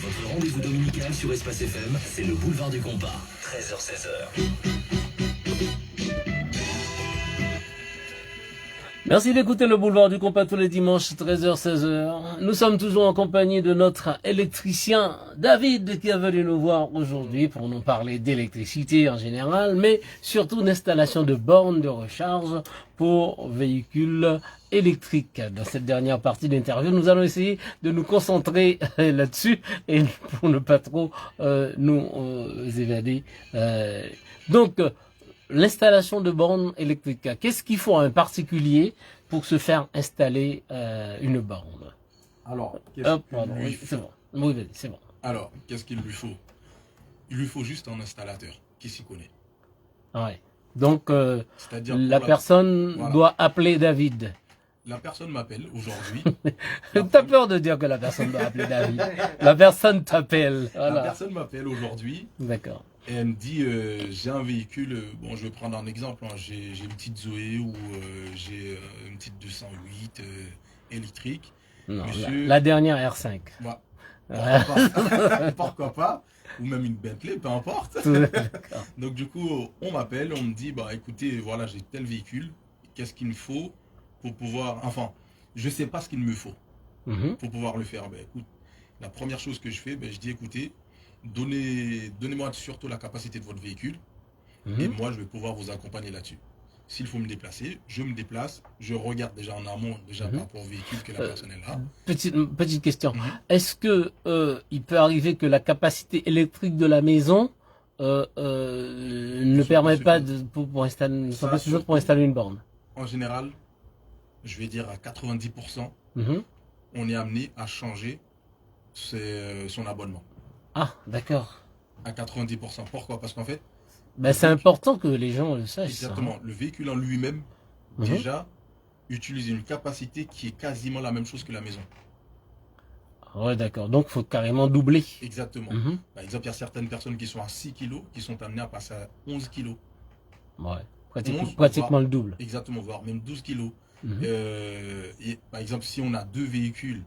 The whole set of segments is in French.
Votre rendez-vous dominical sur Espace FM, c'est le boulevard du compas. 13h-16h. Merci d'écouter le boulevard du compas tous les dimanches 13h-16h. Nous sommes toujours en compagnie de notre électricien David qui est venu nous voir aujourd'hui pour nous parler d'électricité en général, mais surtout d'installation de bornes de recharge pour véhicules électriques. Dans cette dernière partie d'interview, nous allons essayer de nous concentrer là-dessus et pour ne pas trop nous évader. Donc, l'installation de bornes électriques. Qu'est-ce qu'il faut en particulier pour se faire installer une borne? Alors, oui, c'est bon. Oui, c'est bon. Alors, qu'est-ce qu'il lui faut? Il lui faut juste un installateur qui s'y connaît. Ouais. Donc, C'est-à-dire la personne voilà. doit appeler David. La personne m'appelle aujourd'hui. T'as peur de dire que la personne doit appeler David. La personne t'appelle. Voilà. La personne m'appelle aujourd'hui. D'accord. Et elle me dit, j'ai un véhicule, bon je vais prendre un exemple, hein, j'ai une petite Zoé ou j'ai une petite 208 électrique. Non, Monsieur, la dernière R5. Bah, pourquoi pas, pourquoi pas, ou même une Bentley, peu importe. Donc du coup, on m'appelle, on me dit, bah écoutez, voilà, j'ai tel véhicule, qu'est-ce qu'il me faut pour pouvoir, enfin, je sais pas ce qu'il me faut pour pouvoir le faire. Ben, écoute, la première chose que je fais, ben, je dis, écoutez, donnez-moi surtout la capacité de votre véhicule et moi je vais pouvoir vous accompagner là-dessus. S'il faut me déplacer, je me déplace, je regarde déjà en amont déjà par rapport au véhicule que la personne est là. Petite question. Est-ce que il peut arriver que la capacité électrique de la maison ne permet pas pour installer une borne? En général, je vais dire à 90%, on est amené à changer son abonnement. Ah, d'accord. À 90%. Pourquoi? Parce qu'en fait... Ben, c'est important que les gens le sachent. Exactement. Ça, hein. Le véhicule en lui-même, déjà, utilise une capacité qui est quasiment la même chose que la maison. Ouais, d'accord. Donc, il faut carrément doubler. Exactement. Par exemple, il y a certaines personnes qui sont à 6 kg, qui sont amenées à passer à 11 kg. Ouais. Pratiquement le double. Exactement, voire même 12 kg. Par exemple, si on a deux véhicules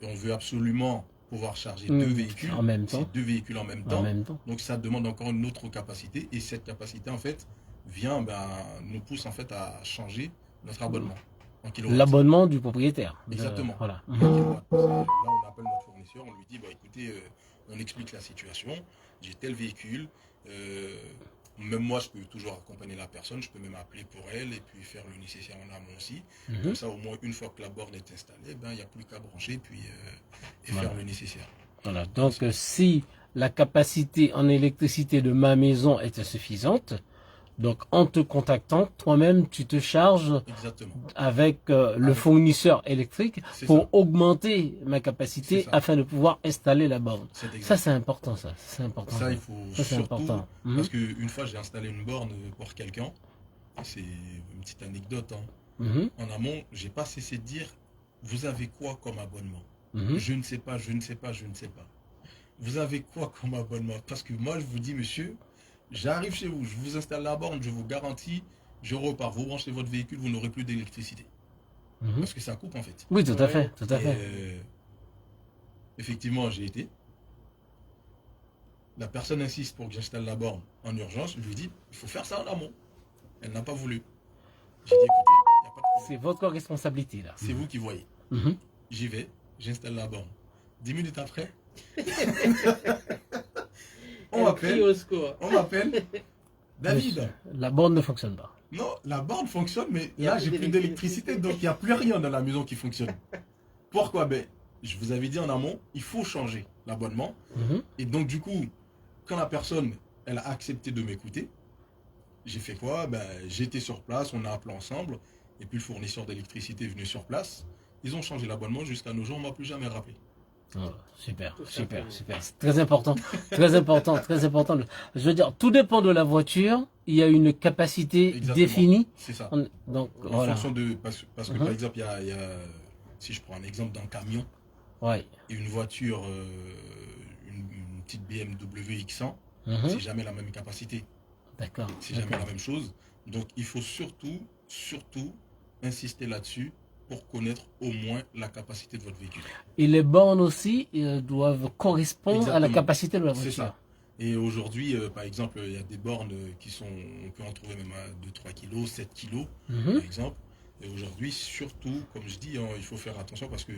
et on veut absolument pouvoir charger deux véhicules en même temps. Deux véhicules en même temps. Donc ça demande encore une autre capacité et cette capacité en fait vient nous pousse en fait à changer notre abonnement. L'abonnement du propriétaire. Exactement. Voilà. Là on appelle notre fournisseur, on lui dit bah écoutez, on explique la situation, j'ai tel véhicule, même moi je peux toujours accompagner la personne, je peux même appeler pour elle et puis faire le nécessaire en amont aussi. Comme ça au moins une fois que la borne est installée, il n'y a plus qu'à brancher puis faire le nécessaire. Voilà. Donc si la capacité en électricité de ma maison était suffisante, donc en te contactant, toi-même tu te charges avec le fournisseur électrique pour augmenter ma capacité afin de pouvoir installer la borne. Ça c'est important, ça. C'est important. Ça il faut surtout, parce qu'une fois j'ai installé une borne pour quelqu'un, c'est une petite anecdote. En amont, j'ai pas cessé de dire, vous avez quoi comme abonnement? Je ne sais pas, je ne sais pas, je ne sais pas. Vous avez quoi comme abonnement? Parce que moi je vous dis monsieur, j'arrive chez vous, je vous installe la borne, je vous garantis, je repars, vous branchez votre véhicule, vous n'aurez plus d'électricité. Parce que ça coupe en fait. Oui, tout à fait, tout à fait. Effectivement, j'ai été. La personne insiste pour que j'installe la borne en urgence, je lui dis, il faut faire ça en amont. Elle n'a pas voulu. J'ai dit, écoutez, il n'y a pas de problème. C'est votre responsabilité là. C'est vous qui voyez. J'y vais, j'installe la borne. 10 minutes après, on m'appelle. David. La borne ne fonctionne pas. Non, la borne fonctionne, mais là, j'ai plus d'électricité, donc il n'y a plus rien dans la maison qui fonctionne. Pourquoi? Ben, je vous avais dit en amont, il faut changer l'abonnement. Et donc, du coup, quand la personne, elle a accepté de m'écouter, j'ai fait quoi? Ben, j'étais sur place, on a appelé ensemble, et puis le fournisseur d'électricité est venu sur place. Ils ont changé l'abonnement, jusqu'à nos jours, on ne m'a plus jamais rappelé. Oh, super. C'est très important. Je veux dire, tout dépend de la voiture. Il y a une capacité définie. C'est ça. Donc, en fonction de... Parce que par exemple, il y a, si je prends un exemple d'un camion, et une voiture, une petite BMW X100, c'est jamais la même capacité. D'accord. C'est jamais la même chose. Donc, il faut surtout insister là-dessus pour connaître au moins la capacité de votre véhicule. Et les bornes aussi doivent correspondre à la Exactement. capacité de la C'est voiture. ça. Et aujourd'hui, par exemple, il y a des bornes on peut en trouver même à 2-3 kg, 7 kg, par exemple. Et aujourd'hui, surtout, comme je dis, il faut faire attention parce que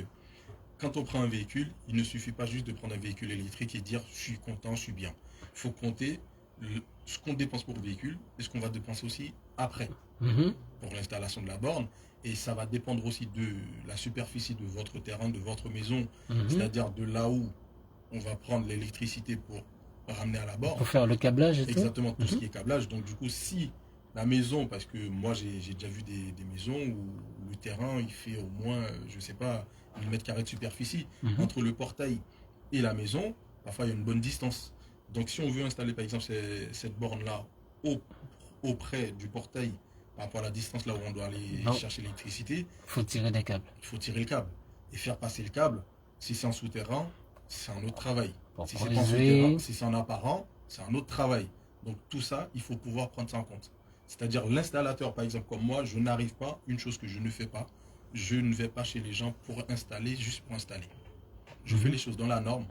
quand on prend un véhicule, il ne suffit pas juste de prendre un véhicule électrique et dire je suis content, je suis bien. Il faut compter ce qu'on dépense pour le véhicule et ce qu'on va dépenser aussi après pour l'installation de la borne. Et ça va dépendre aussi de la superficie de votre terrain, de votre maison, c'est-à-dire de là où on va prendre l'électricité pour ramener à la borne. Pour faire le câblage et tout. Exactement, tout ce qui est câblage. Donc du coup, si la maison, parce que moi j'ai déjà vu des maisons où le terrain il fait au moins, je sais pas, 1 mètre carré de superficie. Entre le portail et la maison, parfois il y a une bonne distance. Donc si on veut installer par exemple cette borne-là auprès du portail, par rapport à la distance là où on doit aller chercher l'électricité, il faut tirer des câbles. Il faut tirer le câble. Et faire passer le câble, si c'est en souterrain, c'est un autre travail. Si c'est pas en souterrain, si c'est en apparent, c'est un autre travail. Donc tout ça, il faut pouvoir prendre ça en compte. C'est-à-dire l'installateur, par exemple, comme moi, je n'arrive pas, une chose que je ne fais pas, je ne vais pas chez les gens pour installer, juste pour installer. Je fais les choses dans la norme.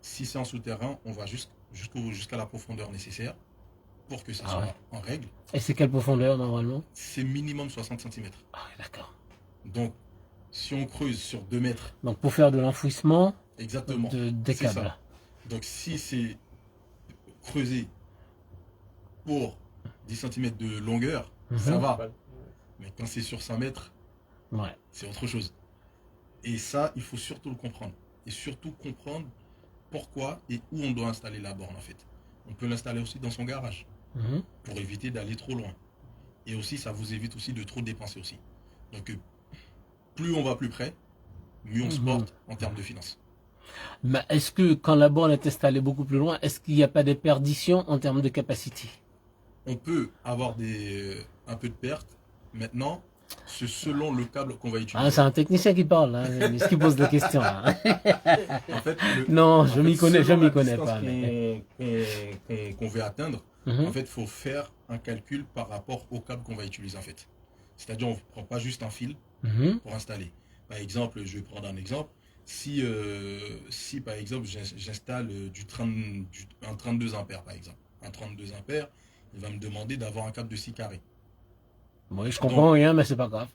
Si c'est en souterrain, on va jusqu'à la profondeur nécessaire pour que ça soit en règle. Et c'est quelle profondeur normalement? C'est minimum 60 cm. Ah d'accord. Donc, si on creuse sur 2 mètres... Donc pour faire de l'enfouissement exactement, des câbles. Ça. Donc si c'est creusé pour 10 cm de longueur, ça va. Mais quand c'est sur 100 mètres, c'est autre chose. Et ça, il faut surtout le comprendre. Et surtout comprendre pourquoi et où on doit installer la borne en fait. On peut l'installer aussi dans son garage pour éviter d'aller trop loin. Et aussi, ça vous évite aussi de trop dépenser aussi. Donc, plus on va plus près, mieux on se porte en termes de finances. Mais est-ce que quand la borne est installée beaucoup plus loin, est-ce qu'il n'y a pas des perditions en termes de capacité? On peut avoir un peu de perte. Maintenant, c'est selon le câble qu'on va utiliser. Ah, c'est un technicien qui parle, hein, qui pose des questions. Hein. En fait, non, je m'y connais pas. Qu'on veut atteindre, en fait, il faut faire un calcul par rapport au câble qu'on va utiliser en fait. C'est-à-dire, on ne prend pas juste un fil pour installer. Par exemple, je vais prendre un exemple. Si par exemple, j'installe un 32 ampères, par exemple. Un 32 ampères, il va me demander d'avoir un câble de 6 carrés. Oui, je comprends rien, mais c'est pas grave.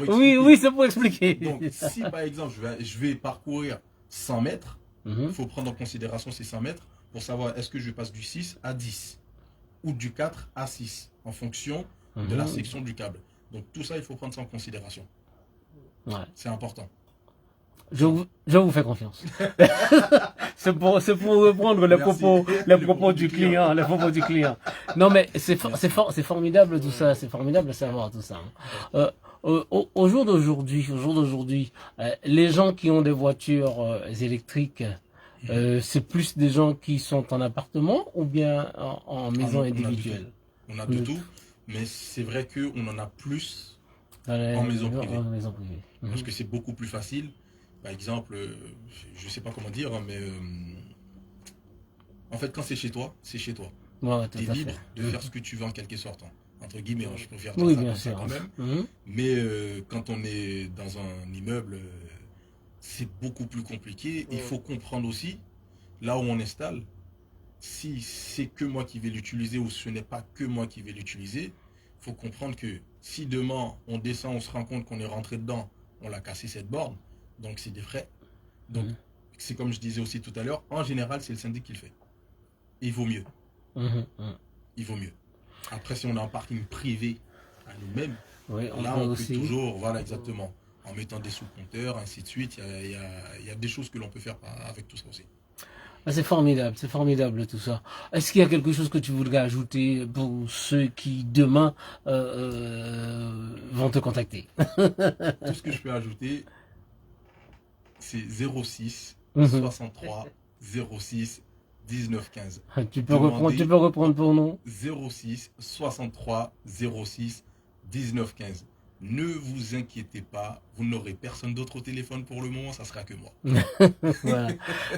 Oui, c'est pour expliquer. Donc, si par exemple, je vais parcourir 100 mètres, il faut prendre en considération ces 100 mètres pour savoir est-ce que je passe du 6 à 10 ou du 4 à 6 en fonction de la section du câble. Donc, tout ça, il faut prendre ça en considération. C'est important. Je vous fais confiance. c'est pour reprendre les propos du client, Non mais c'est formidable tout ça, c'est formidable de savoir tout ça. Au jour d'aujourd'hui, les gens qui ont des voitures électriques, c'est plus des gens qui sont en appartement ou bien en maison individuelle? On a de tout, mais c'est vrai qu'on en a plus en maison privée. Parce que c'est beaucoup plus facile. Par exemple, je ne sais pas comment dire, mais en fait, quand c'est chez toi, c'est chez toi. Tu es libre de faire ce que tu veux en quelque sorte. Entre guillemets, je préfère dire ça quand même. Mais quand on est dans un immeuble, c'est beaucoup plus compliqué. Il faut comprendre aussi, là où on installe, si c'est que moi qui vais l'utiliser ou ce n'est pas que moi qui vais l'utiliser, il faut comprendre que si demain on descend, on se rend compte qu'on est rentré dedans, on l'a cassé cette borne. Donc c'est des frais. Donc c'est comme je disais aussi tout à l'heure, en général c'est le syndic qui le fait. Et il vaut mieux. Il vaut mieux. Après si on a un parking privé à nous-mêmes, là on peut toujours, voilà exactement, en mettant des sous-compteurs, ainsi de suite, il y a des choses que l'on peut faire avec tout ça aussi. C'est formidable tout ça. Est-ce qu'il y a quelque chose que tu voudrais ajouter pour ceux qui demain vont te contacter? Tout ce que je peux ajouter, c'est 06 63 06 19 15. Tu peux reprendre pour nous? 06 63 06 19 15. Ne vous inquiétez pas, vous n'aurez personne d'autre au téléphone pour le moment, ça sera que moi. Voilà.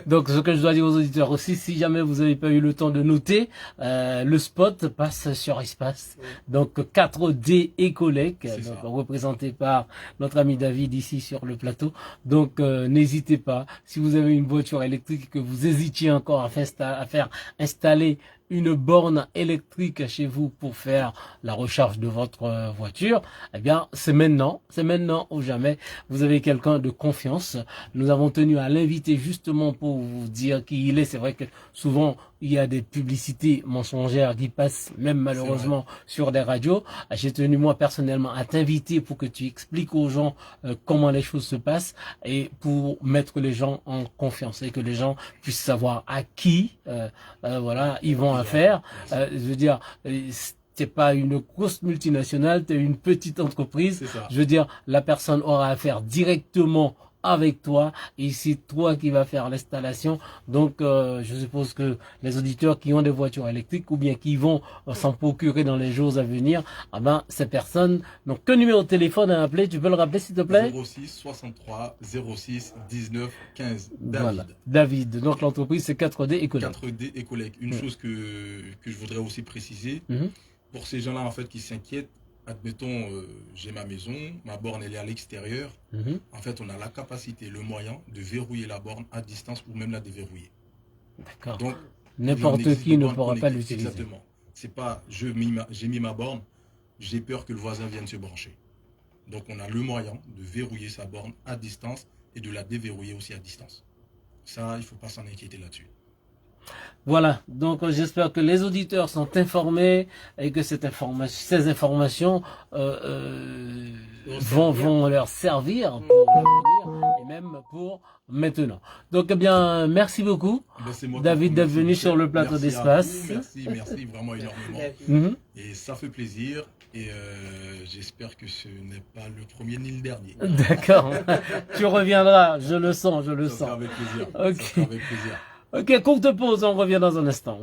Donc ce que je dois dire aux auditeurs aussi, si jamais vous n'avez pas eu le temps de noter, le spot passe sur Espace. Donc 4D Ecolec, donc représenté par notre ami David ici sur le plateau. Donc n'hésitez pas, si vous avez une voiture électrique et que vous hésitiez encore à faire installer une borne électrique chez vous pour faire la recharge de votre voiture, eh bien, c'est maintenant ou jamais. Vous avez quelqu'un de confiance. Nous avons tenu à l'inviter justement pour vous dire qui il est. C'est vrai que souvent, il y a des publicités mensongères qui passent, même malheureusement, sur des radios. J'ai tenu moi personnellement à t'inviter pour que tu expliques aux gens comment les choses se passent et pour mettre les gens en confiance et que les gens puissent savoir à qui voilà, ils vont affaire. Je veux dire, t'es pas une grosse multinationale, t'es une petite entreprise. Je veux dire, la personne aura affaire directement avec toi et c'est toi qui vas faire l'installation. Donc je suppose que les auditeurs qui ont des voitures électriques ou bien qui vont s'en procurer dans les jours à venir, ah ben ces personnes, donc quel numéro de téléphone à appeler, tu peux le rappeler s'il te plaît? 06 63 06 19 15 David. Voilà, David. Donc l'entreprise c'est 4D Ecolec. 4D Ecolec. Une chose que je voudrais aussi préciser, pour ces gens-là en fait qui s'inquiètent, admettons, j'ai ma maison, ma borne elle est à l'extérieur. En fait, on a la capacité, le moyen de verrouiller la borne à distance ou même la déverrouiller. D'accord. Donc, n'importe qui ne pourra pas l'utiliser. Exactement. C'est pas, j'ai mis ma borne, j'ai peur que le voisin vienne se brancher. Donc, on a le moyen de verrouiller sa borne à distance et de la déverrouiller aussi à distance. Ça, il ne faut pas s'en inquiéter là-dessus. Voilà, donc j'espère que les auditeurs sont informés et que ces informations vont leur servir pour l'avenir et même pour maintenant. Donc eh bien, merci beaucoup David d'être venu sur le plateau d'Espace. Merci vraiment énormément. Et ça fait plaisir et j'espère que ce n'est pas le premier ni le dernier. D'accord, tu reviendras, je le sens. Ça sera avec plaisir. Ok. Ça sera avec plaisir. Ok, courte pause, on revient dans un instant.